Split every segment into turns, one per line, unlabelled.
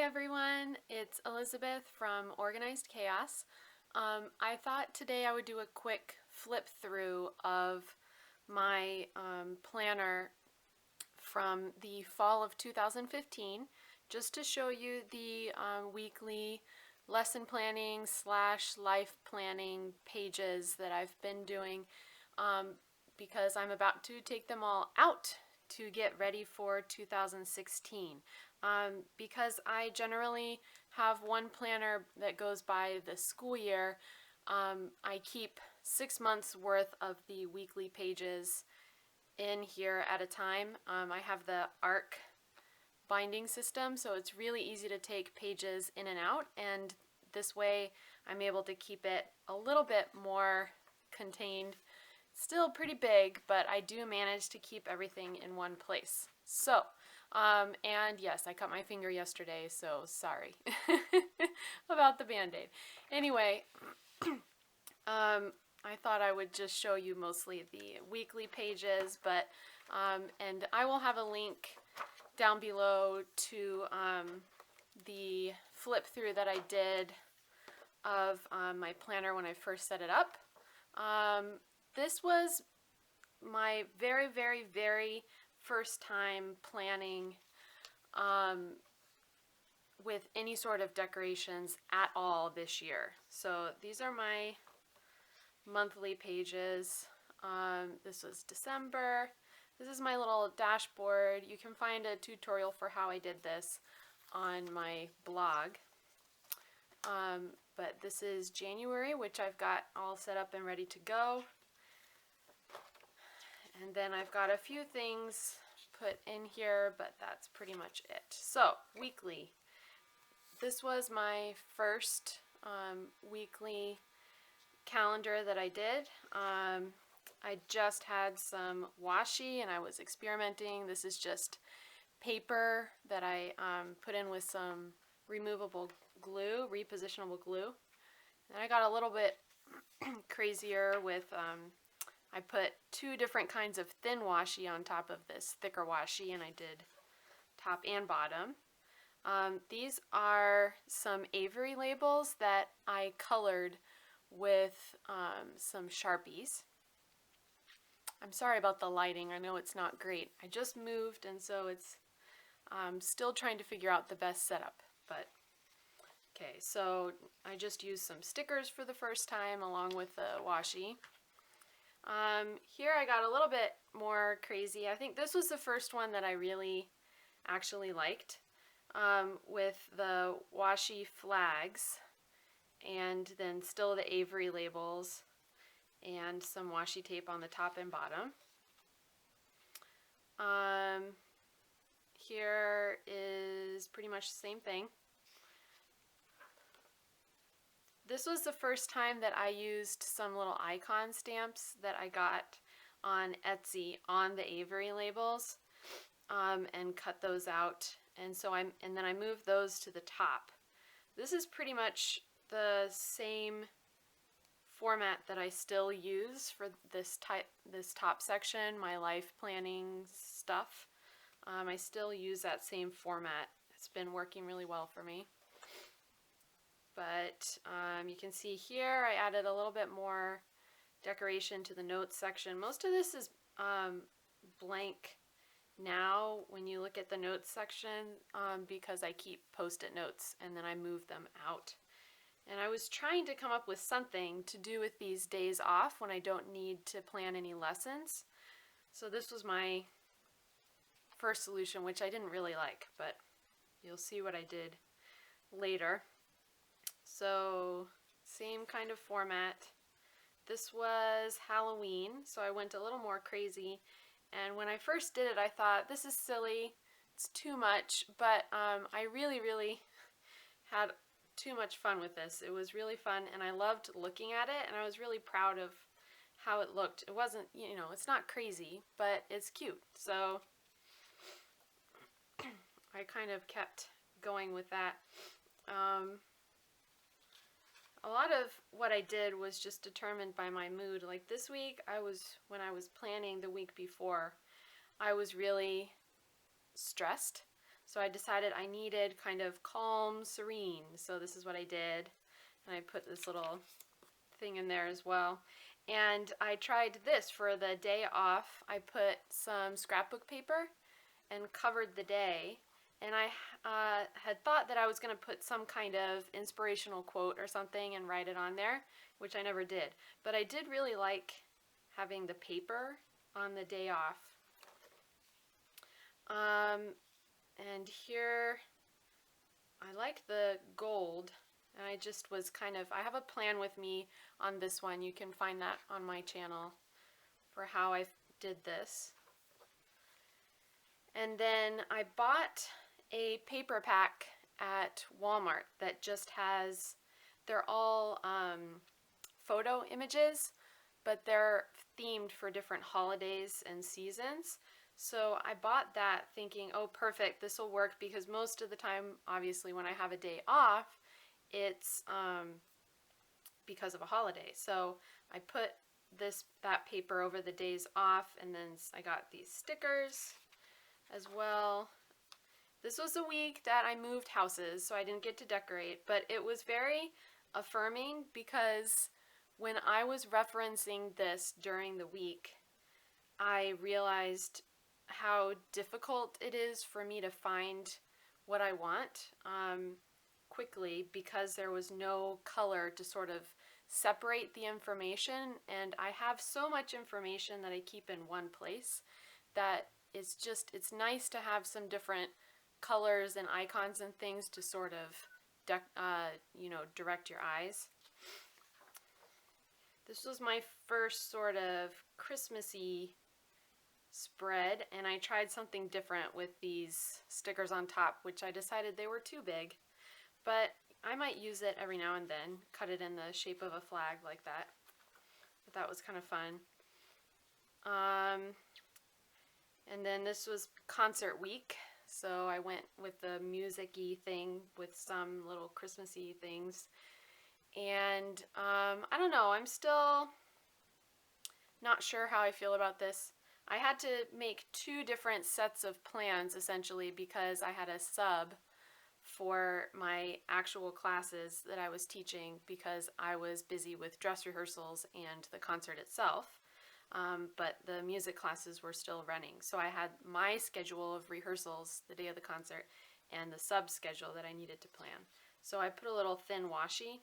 everyone, it's Elizabeth from Organized Chaos. I thought today I would do a quick flip through of my planner from the fall of 2015 just to show you the weekly lesson planning / life planning pages that I've been doing because I'm about to take them all out to get ready for 2016. Because I generally have one planner that goes by the school year, I keep 6 months worth of the weekly pages in here at a time. I have the ARC binding system, so it's really easy to take pages in and out, and this way I'm able to keep it a little bit more contained. Still pretty big, but I do manage to keep everything in one place. So, and yes, I cut my finger yesterday, so sorry about the Band-Aid. Anyway, I thought I would just show you mostly the weekly pages, but, and I will have a link down below to the flip through that I did of my planner when I first set it up. This was my very, very, very first time planning with any sort of decorations at all this year. So these are my monthly pages. This was December. This is my little dashboard. You can find a tutorial for how I did this on my blog. But this is January, which I've got all set up and ready to go. And then I've got a few things put in here, but that's pretty much it. So, weekly. This was my first weekly calendar that I did. I just had some washi and I was experimenting. This is just paper that I put in with some removable glue, repositionable glue. And I got a little bit crazier with I put 2 different kinds of thin washi on top of this thicker washi, and I did top and bottom. These are some Avery labels that I colored with some Sharpies. I'm sorry about the lighting. I know it's not great. I just moved, and so it's still trying to figure out the best setup. But okay, so I just used some stickers for the first time along with the washi. Here I got a little bit more crazy. I think this was the first one that I really actually liked, with the washi flags and then still the Avery labels and some washi tape on the top and bottom. Here is pretty much the same thing. This was the first time that I used some little icon stamps that I got on Etsy on the Avery labels, and cut those out. And so and then I moved those to the top. This is pretty much the same format that I still use for this top section, my life planning stuff. I still use that same format. It's been working really well for me. But you can see here I added a little bit more decoration to the notes section. Most of this is blank now when you look at the notes section, because I keep post-it notes and then I move them out. And I was trying to come up with something to do with these days off when I don't need to plan any lessons. So this was my first solution, which I didn't really like, but you'll see what I did later. So, same kind of format. This was Halloween, so I went a little more crazy. And when I first did it, I thought, this is silly, it's too much, but I really, really had too much fun with this. It was really fun, and I loved looking at it, and I was really proud of how it looked. It wasn't, you know, it's not crazy, but it's cute. So, I kind of kept going with that. A lot of what I did was just determined by my mood. Like this week, when I was planning the week before, I was really stressed. So I decided I needed kind of calm, serene. So this is what I did. And I put this little thing in there as well. And I tried this for the day off. I put some scrapbook paper and covered the day. And I had thought that I was going to put some kind of inspirational quote or something and write it on there, which I never did. But I did really like having the paper on the day off. And here, I like the gold. And I just was kind of, I have a plan with me on this one. You can find that on my channel for how I did this. And then I bought a paper pack at Walmart that just has, they're all photo images, but they're themed for different holidays and seasons. So I bought that thinking, oh perfect, this will work, because most of the time, obviously, when I have a day off, it's because of a holiday. So I put that paper over the days off, and then I got these stickers as well. This was a week that I moved houses, so I didn't get to decorate, but it was very affirming because when I was referencing this during the week, I realized how difficult it is for me to find what I want quickly, because there was no color to sort of separate the information, and I have so much information that I keep in one place that it's nice to have some different colors and icons and things to sort of direct your eyes. This was my first sort of Christmassy spread, and I tried something different with these stickers on top, which I decided they were too big, but I might use it every now and then, cut it in the shape of a flag like that. But that was kind of fun. And then this was concert week, so I went with the music-y thing with some little Christmassy things. And I don't know, I'm still not sure how I feel about this. I had to make 2 different sets of plans, essentially, because I had a sub for my actual classes that I was teaching because I was busy with dress rehearsals and the concert itself. But the music classes were still running. So I had my schedule of rehearsals the day of the concert and the sub schedule that I needed to plan. So I put a little thin washi,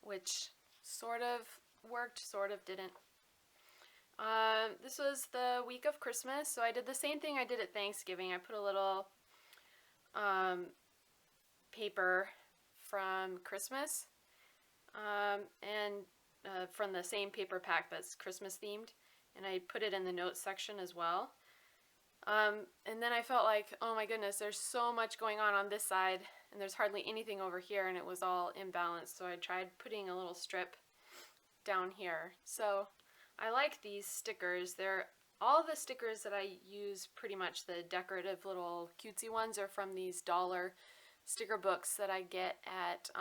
which sort of worked, sort of didn't. This was the week of Christmas, so I did the same thing I did at Thanksgiving. I put a little paper from Christmas and from the same paper pack that's Christmas themed, and I put it in the notes section as well. And then I felt like, oh my goodness, there's so much going on this side, and there's hardly anything over here, and it was all imbalanced, so I tried putting a little strip down here. So I like these stickers. They're all the stickers that I use, pretty much the decorative little cutesy ones, are from these dollar sticker books that I get at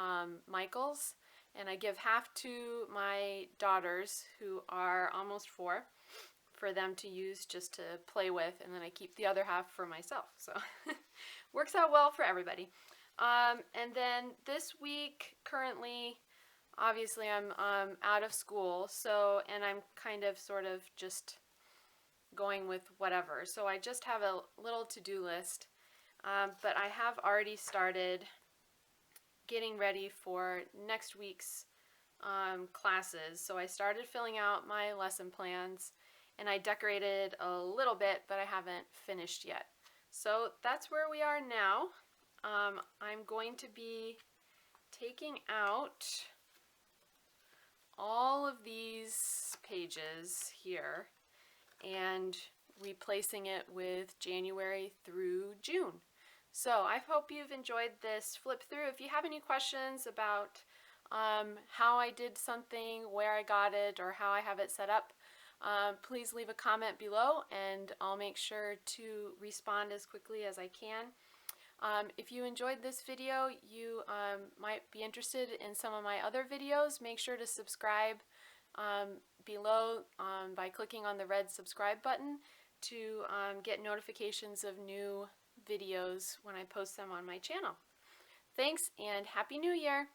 Michael's, and I give half to my daughters, who are almost 4, for them to use just to play with, and then I keep the other half for myself. So works out well for everybody. And then this week, currently, obviously I'm out of school, so, and I'm kind of sort of just going with whatever. So I just have a little to-do list, but I have already started getting ready for next week's classes. So I started filling out my lesson plans, and I decorated a little bit, but I haven't finished yet. So that's where we are now. I'm going to be taking out all of these pages here and replacing it with January through June. So I hope you've enjoyed this flip through. If you have any questions about how I did something, where I got it, or how I have it set up, please leave a comment below, and I'll make sure to respond as quickly as I can. If you enjoyed this video, you might be interested in some of my other videos. Make sure to subscribe below by clicking on the red subscribe button to get notifications of new videos when I post them on my channel. Thanks and Happy New Year!